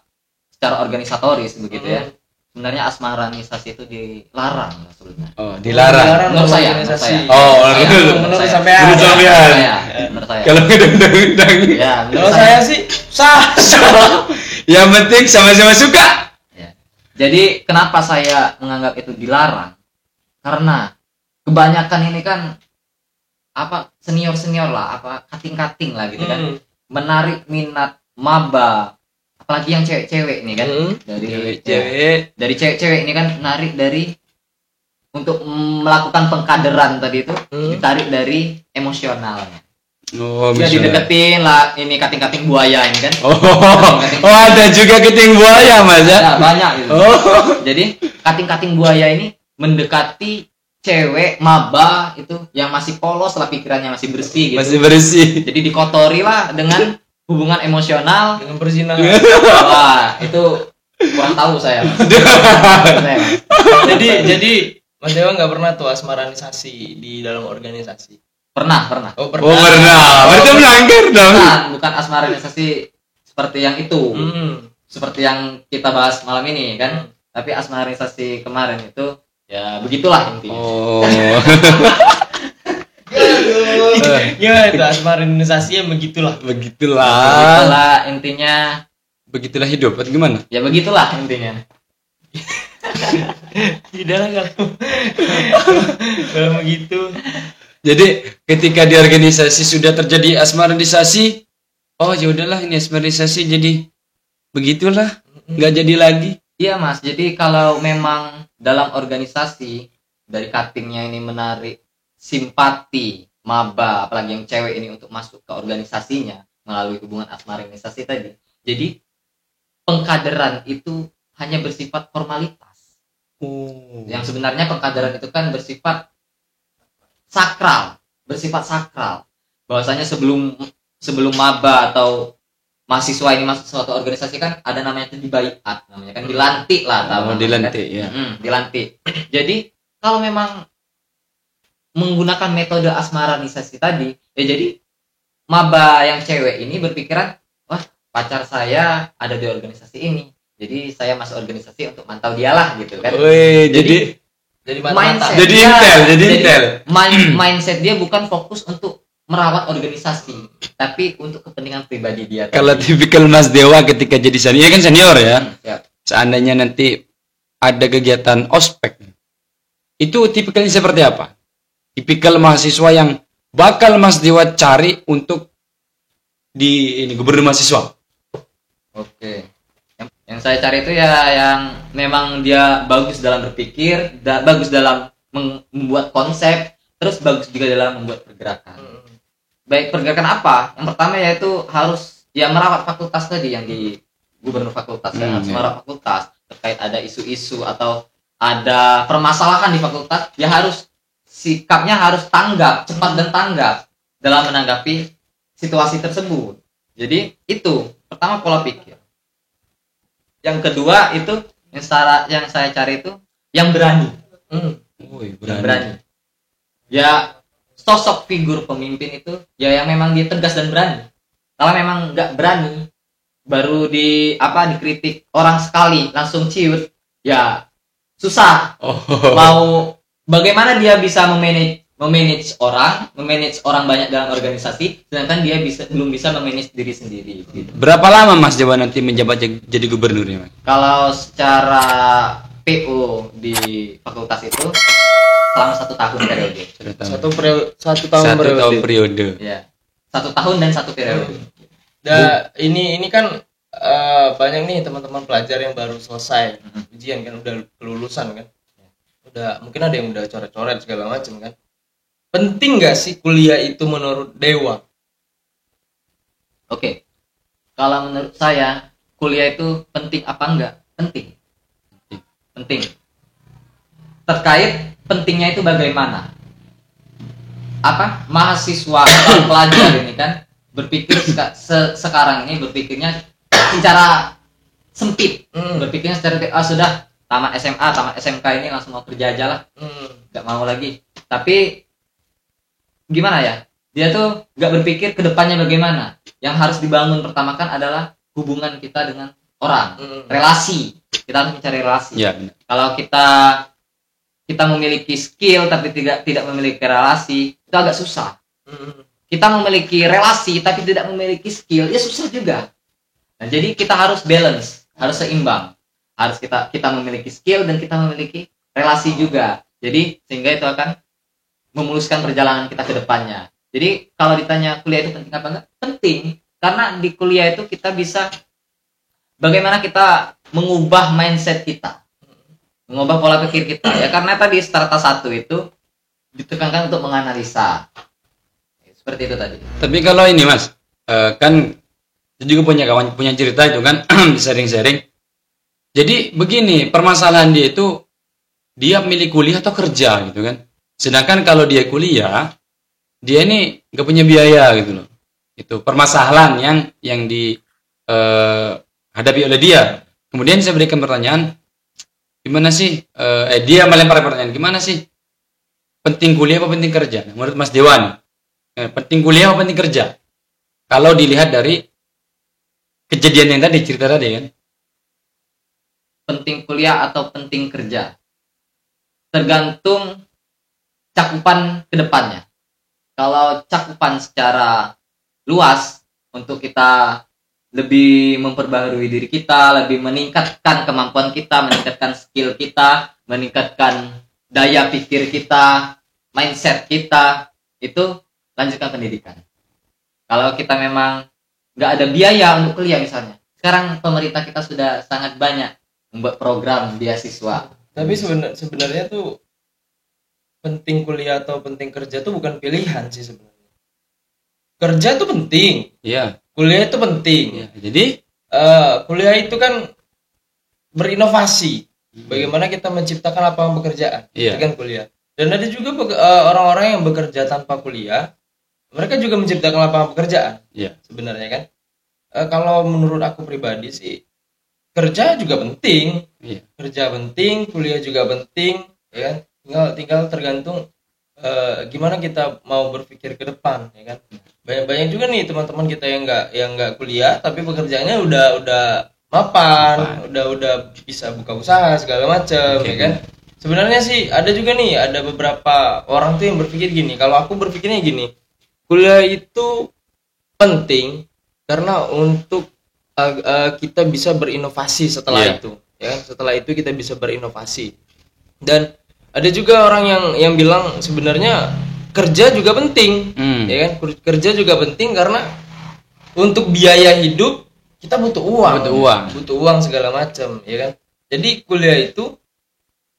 organisatoris begitu ya. sebenarnya asmaranisasi itu dilarang sebenarnya. Oh, dilarang. Menurut saya. Oh, menurut sampean. Menurut saya. Kalau undang-undang. Ya, Kalau saya sih sah. Yang penting sama-sama suka. Ya. Jadi kenapa saya menganggap itu dilarang? Karena kebanyakan ini kan senior lah, kating-kating lah gitu kan. Menarik minat maba, apalagi yang cewek-cewek ini kan. Dari cewek-cewek ini kan menarik dari untuk melakukan pengkaderan tadi itu ditarik dari emosionalnya. Oh, ya dideketin lah ini kating-kating buaya ini kan. Oh, ada juga kating buaya Mas ya? Ada banyak gitu. Jadi kating-kating buaya ini mendekati cewek maba itu yang masih polos lah, pikirannya masih bersih gitu. Masih bersih. Jadi dikotori lah dengan hubungan emosional, dengan perzinahan. Wah, itu kurang tahu saya. Jadi Mas Dewa nggak pernah tuh asmaranisasi di dalam organisasi? Pernah. Oh, pernah. Berarti melanggar dong. Bukan asmaranisasi seperti yang itu. Seperti yang kita bahas malam ini kan. Tapi asmaranisasi kemarin itu ya begitulah intinya. Gimana itu asmaranisasi yang begitulah intinya. Begitulah hidup atau gimana? Ya begitulah intinya. Tidak lah kalau begitu. Jadi ketika di organisasi sudah terjadi asmaranisasi, oh ya udahlah ini asmaranisasi jadi begitulah, nggak jadi lagi. Iya Mas, jadi kalau memang dalam organisasi dari cuttingnya ini menarik simpati maba, apalagi yang cewek ini untuk masuk ke organisasinya melalui hubungan asmaranisasi tadi. Jadi pengkaderan itu hanya bersifat formalitas. Yang sebenarnya pengkaderan itu kan bersifat sakral. Bahwasanya sebelum maba atau mahasiswa ini masuk suatu organisasi kan ada namanya itu dibaiat, namanya kan dilantik lah. Dilantik kan? Ya. Dilantik. Jadi kalau memang menggunakan metode asmaranisasi tadi, ya jadi maba yang cewek ini berpikiran, wah pacar saya ada di organisasi ini, jadi saya masuk organisasi untuk mantau dia lah gitu kan. Jadi mindset jadi intel. Mindset dia bukan fokus untuk merawat organisasi, tapi untuk kepentingan pribadi dia. Kalau tipikal Mas Dewa ketika jadi senior, ini kan senior ya. Seandainya nanti ada kegiatan ospek, itu tipikalnya seperti apa? Tipikal mahasiswa yang bakal Mas Dewa cari untuk di gubernur mahasiswa. Oke. Yang saya cari itu ya yang memang dia bagus dalam berpikir, bagus dalam membuat konsep, terus bagus juga dalam membuat pergerakan. Baik pergerakan apa? Yang pertama yaitu harus ya merawat fakultas tadi yang di gubernur fakultas harus merawat fakultas terkait ada isu-isu atau ada permasalahan di fakultas, ya harus sikapnya harus cepat dan tanggap dalam menanggapi situasi tersebut. Jadi itu pertama pola pikir. Yang kedua itu yang saya cari itu yang berani. Berani. Ya sosok figur pemimpin itu ya yang memang dia tegas dan berani. Kalau memang nggak berani, baru dikritik orang sekali langsung ciut, ya susah. Mau bagaimana dia bisa memanage orang banyak dalam organisasi, sedangkan dia belum bisa memanage diri sendiri. Gitu. Berapa lama Mas Dewa nanti menjabat jadi gubernurnya? Kalau secara PO di fakultas itu selama 1 tahun periode. Satu tahun periode. Ya, 1 tahun dan 1 periode. Ini kan banyak nih teman-teman pelajar yang baru selesai ujian kan, udah kelulusan kan, udah mungkin ada yang udah coret-coret segala macam kan. Penting nggak sih kuliah itu menurut Dewa? Oke, kalau menurut saya kuliah itu penting apa enggak? Penting. Terkait pentingnya itu bagaimana? Mahasiswa atau pelajar ini kan berpikir sekarang ini berpikirnya secara sempit, berpikirnya secara sudah tamat SMA, tamat SMK ini langsung mau kerja aja lah, nggak mau lagi. Tapi gimana ya? Dia tuh nggak berpikir ke depannya bagaimana. Yang harus dibangun pertama kan adalah hubungan kita dengan orang, relasi. Kita harus mencari relasi. Ya. Kalau kita memiliki skill tapi tidak memiliki relasi, itu agak susah. Kita memiliki relasi tapi tidak memiliki skill, ya susah juga. Nah, jadi kita harus balance, harus seimbang. Harus kita memiliki skill dan kita memiliki relasi juga. Jadi sehingga itu akan memuluskan perjalanan kita ke depannya. Jadi kalau ditanya kuliah itu penting apa enggak? Penting. Karena di kuliah itu kita bisa bagaimana kita mengubah mindset kita. Mengubah pola pikir kita. Ya karena tadi strata 1 itu ditekankan untuk menganalisa. Seperti itu tadi. Tapi kalau ini Mas, kan saya juga punya cerita itu kan di sharing-sharing. Jadi begini, permasalahan dia itu dia milih kuliah atau kerja gitu kan. Sedangkan kalau dia kuliah, dia ini nggak punya biaya gitu loh. Itu permasalahan yang dihadapi oleh dia. Kemudian saya berikan pertanyaan, gimana sih? Dia melempar pertanyaan, gimana sih? Penting kuliah apa penting kerja? Menurut Mas Dewan, penting kuliah apa penting kerja? Kalau dilihat dari kejadian yang tadi, cerita tadi kan. Penting kuliah atau penting kerja? Tergantung cakupan ke depannya. Kalau cakupan secara luas untuk kita lebih memperbaharui diri kita, lebih meningkatkan kemampuan kita, meningkatkan skill kita, meningkatkan daya pikir kita, mindset kita, itu lanjutkan pendidikan. Kalau kita memang nggak ada biaya untuk kuliah misalnya, sekarang pemerintah kita sudah sangat banyak membuat program beasiswa. Tapi sebenarnya tuh penting kuliah atau penting kerja tuh bukan pilihan sih sebenarnya. Kerja tuh penting. Iya. Kuliah itu penting. Ya, jadi kuliah itu kan berinovasi. Bagaimana kita menciptakan lapangan pekerjaan dengan kuliah. Dan ada juga orang-orang yang bekerja tanpa kuliah, mereka juga menciptakan lapangan pekerjaan. Iya. Sebenarnya kan. Kalau menurut aku pribadi sih, kerja juga penting. Iya. Kerja penting, kuliah juga penting, ya kan? Tinggal tergantung gimana kita mau berpikir ke depan, ya kan. Banyak juga nih teman-teman kita yang nggak kuliah tapi pekerjaannya udah mapan, udah bisa buka usaha segala macam, ya kan. Sebenarnya sih ada juga nih, ada beberapa orang tuh yang berpikir gini. Kalau aku berpikirnya gini, kuliah itu penting karena untuk kita bisa berinovasi setelah itu, ya kan. Setelah itu kita bisa berinovasi. Dan ada juga orang yang bilang sebenarnya kerja juga penting, ya kan? Kerja juga penting karena untuk biaya hidup kita butuh uang segala macam, ya kan? Jadi kuliah itu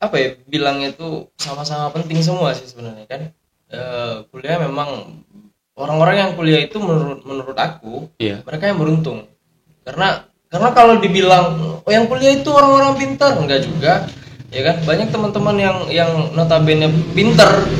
apa ya? Bilangnya itu sama-sama penting semua sih sebenarnya kan. Kuliah memang orang-orang yang kuliah itu menurut aku mereka yang beruntung. Karena kalau dibilang yang kuliah itu orang-orang pintar, enggak juga. Ya kan, banyak teman-teman yang notabene pinter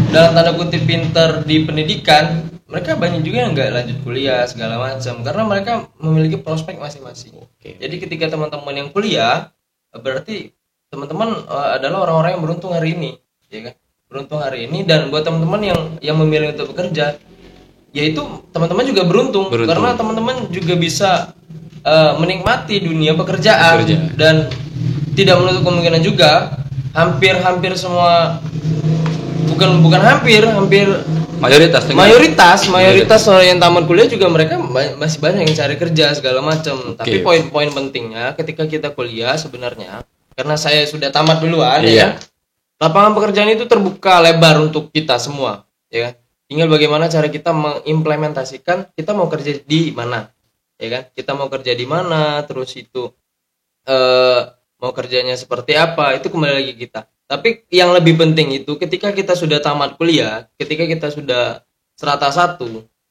dalam tanda kutip pinter di pendidikan, mereka banyak juga yang nggak lanjut kuliah segala macam karena mereka memiliki prospek masing-masing. Jadi ketika teman-teman yang kuliah, berarti teman-teman adalah orang-orang yang beruntung hari ini, ya kan? Beruntung hari ini. Dan buat teman-teman yang memilih untuk bekerja, yaitu teman-teman juga beruntung. Karena teman-teman juga bisa menikmati dunia pekerjaan. Dan tidak menutup kemungkinan juga hampir semua bukan hampir mayoritas orang yang tamat kuliah juga mereka masih banyak yang cari kerja segala macam. Tapi poin-poin pentingnya ketika kita kuliah sebenarnya, karena saya sudah tamat duluan, ya kan? Lapangan pekerjaan itu terbuka lebar untuk kita semua, ya kan? Tinggal bagaimana cara kita mengimplementasikan kita mau kerja di mana. Ya kan, kita mau kerja di mana, terus itu mau kerjanya seperti apa, itu kembali lagi kita. Tapi yang lebih penting itu ketika kita sudah tamat kuliah, ketika kita sudah strata 1,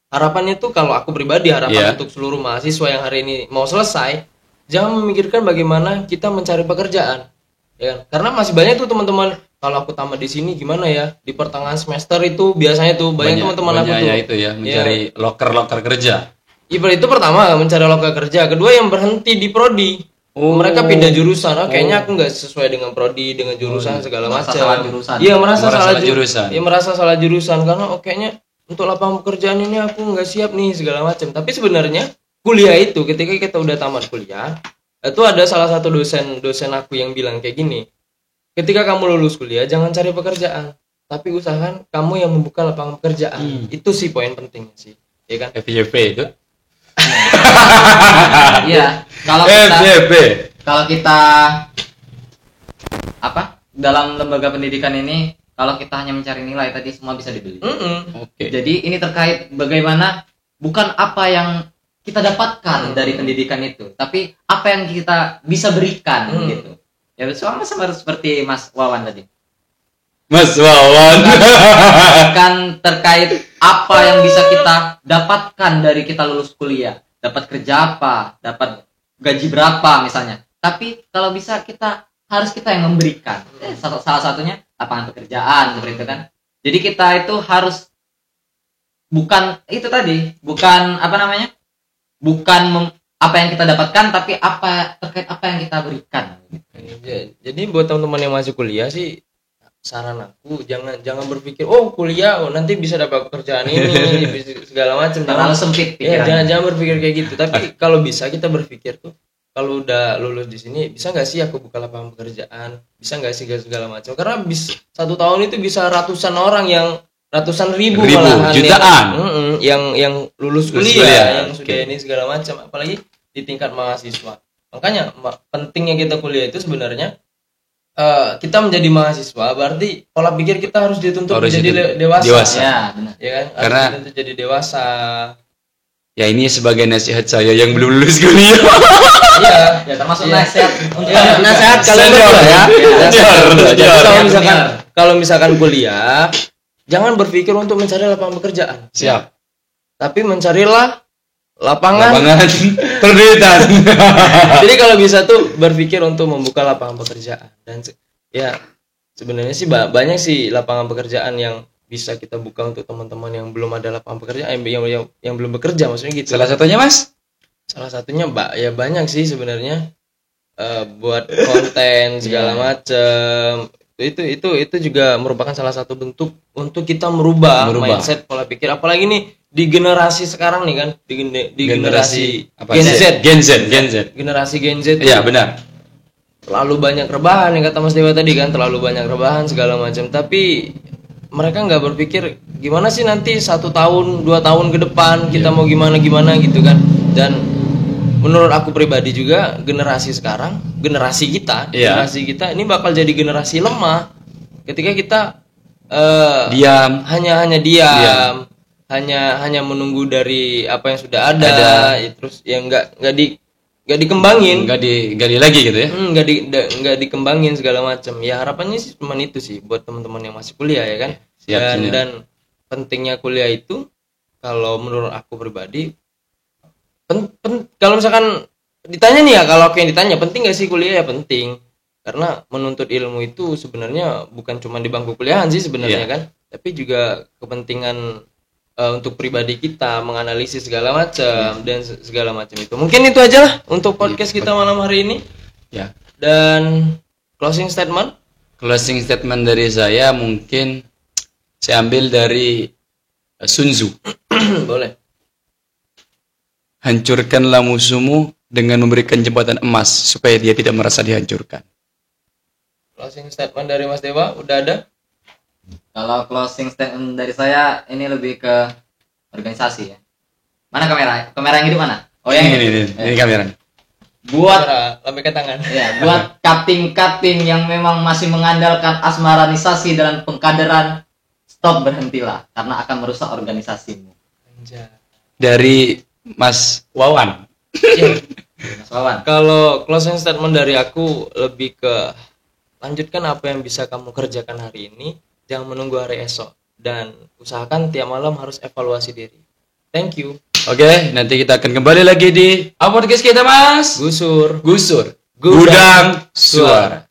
harapannya itu kalau aku pribadi untuk seluruh mahasiswa yang hari ini mau selesai, jangan memikirkan bagaimana kita mencari pekerjaan, ya kan? Karena masih banyak tuh teman-teman, kalau aku tamat di sini gimana ya, di pertengahan semester itu biasanya tuh banyak teman-teman aku tuh itu ya mencari loker kerja. Itu pertama mencari loker kerja, kedua yang berhenti di prodi. Mereka pindah jurusan. Kayaknya aku nggak sesuai dengan prodi, dengan jurusan segala macam. Iya, merasa salah jurusan. Iya, merasa salah jurusan karena kayaknya untuk lapangan pekerjaan ini aku nggak siap nih segala macam. Tapi sebenarnya kuliah itu ketika kita udah tamat kuliah, itu ada salah satu dosen aku yang bilang kayak gini. Ketika kamu lulus kuliah jangan cari pekerjaan, tapi usahakan kamu yang membuka lapangan pekerjaan. Itu sih poin pentingnya sih. Ya kan? FYP itu. Iya, kalau kita apa? Dalam lembaga pendidikan ini kalau kita hanya mencari nilai tadi semua bisa dibeli. Oke. Jadi ini terkait bagaimana bukan apa yang kita dapatkan dari pendidikan itu, tapi apa yang kita bisa berikan gitu. Ya sama seperti Mas Wawan tadi. Mas Wawan. Kan terkait apa yang bisa kita dapatkan dari kita lulus kuliah, dapat kerja apa, dapat gaji berapa misalnya. Tapi kalau bisa harus kita yang memberikan. Salah satunya lapangan pekerjaan seperti itu kan. Jadi kita itu harus bukan itu tadi, bukan apa namanya? Bukan apa yang kita dapatkan, tapi terkait apa yang kita berikan. Jadi buat teman-teman yang masih kuliah sih, saran aku jangan berpikir kuliah nanti bisa dapat pekerjaan ini segala macam. Terlalu sempit pikirannya. Jangan berpikir kayak gitu. Tapi kalau bisa kita berpikir tuh, kalau udah lulus di sini bisa nggak sih aku buka lapangan pekerjaan, bisa nggak sih segala macam. Karena 1 tahun itu bisa ratusan ribu malahan jutaan yang lulus kuliah yang sudah ini segala macam, apalagi di tingkat mahasiswa. Makanya pentingnya kita kuliah itu sebenarnya kita menjadi mahasiswa berarti pola pikir kita harus dituntut menjadi dewasa. Ya, benar. Ya kan? Karena harus dituntut jadi dewasa. Ya ini sebagai nasihat saya yang belum lulus kuliah. Iya, ya termasuk nasihat untuk nasihat kalian berdua ya. Kalau misalkan kuliah, jangan berpikir untuk mencari lapangan pekerjaan. Siap. Tapi mencarilah lapangan pekerjaan. Jadi kalau bisa tuh berpikir untuk membuka lapangan pekerjaan. Dan ya sebenarnya sih banyak sih lapangan pekerjaan yang bisa kita buka untuk teman-teman yang belum ada lapangan pekerjaan, yang belum bekerja maksudnya gitu. Salah satunya Mas? Salah satunya ya banyak sih sebenarnya, buat konten segala macam. Itu juga merupakan salah satu bentuk untuk kita merubah mindset pola pikir, apalagi nih di generasi sekarang nih kan, di generasi Gen Z. Generasi Gen Z. Iya, benar. Terlalu banyak rebahan yang kata Mas Dewa tadi kan, terlalu banyak rebahan segala macam, tapi mereka nggak berpikir gimana sih nanti 1 tahun 2 tahun ke depan kita mau gimana gitu kan. Dan menurut aku pribadi juga generasi kita ini bakal jadi generasi lemah ketika kita diam, hanya diam, hanya menunggu dari apa yang sudah ada. Terus yang nggak dikembangin, nggak digali lagi gitu ya, nggak dikembangin segala macam. Ya harapannya sih cuma itu sih buat teman-teman yang masih kuliah ya kan. Dan pentingnya kuliah itu kalau menurut aku pribadi, kalau misalkan ditanya nih ya, kalau aku yang ditanya penting nggak sih kuliah, ya penting, karena menuntut ilmu itu sebenarnya bukan cuma di bangku kuliahan sih sebenarnya kan, tapi juga kepentingan untuk pribadi kita menganalisis segala macam dan segala macam itu. Mungkin itu aja lah untuk podcast kita malam hari ini. Ya. Dan closing statement dari saya mungkin saya ambil dari Sun Tzu. Boleh. Hancurkanlah musuhmu dengan memberikan jembatan emas supaya dia tidak merasa dihancurkan. Closing statement dari Mas Dewa udah ada? Kalau closing statement dari saya ini lebih ke organisasi ya. Mana kamera? Kamera yang di mana? Oh yang ini kamera. Buat lambaikan tangan. Ya, buat cutting yang memang masih mengandalkan asmaranisasi dan pengkaderan, stop, berhentilah karena akan merusak organisasimu. Dari Mas Wawan. Mas Wawan. Kalau closing statement dari aku lebih ke lanjutkan apa yang bisa kamu kerjakan hari ini, jangan menunggu hari esok, dan usahakan tiap malam harus evaluasi diri. Thank you. Oke, nanti kita akan kembali lagi di podcast kita Mas. Gusur. Gudang Suara.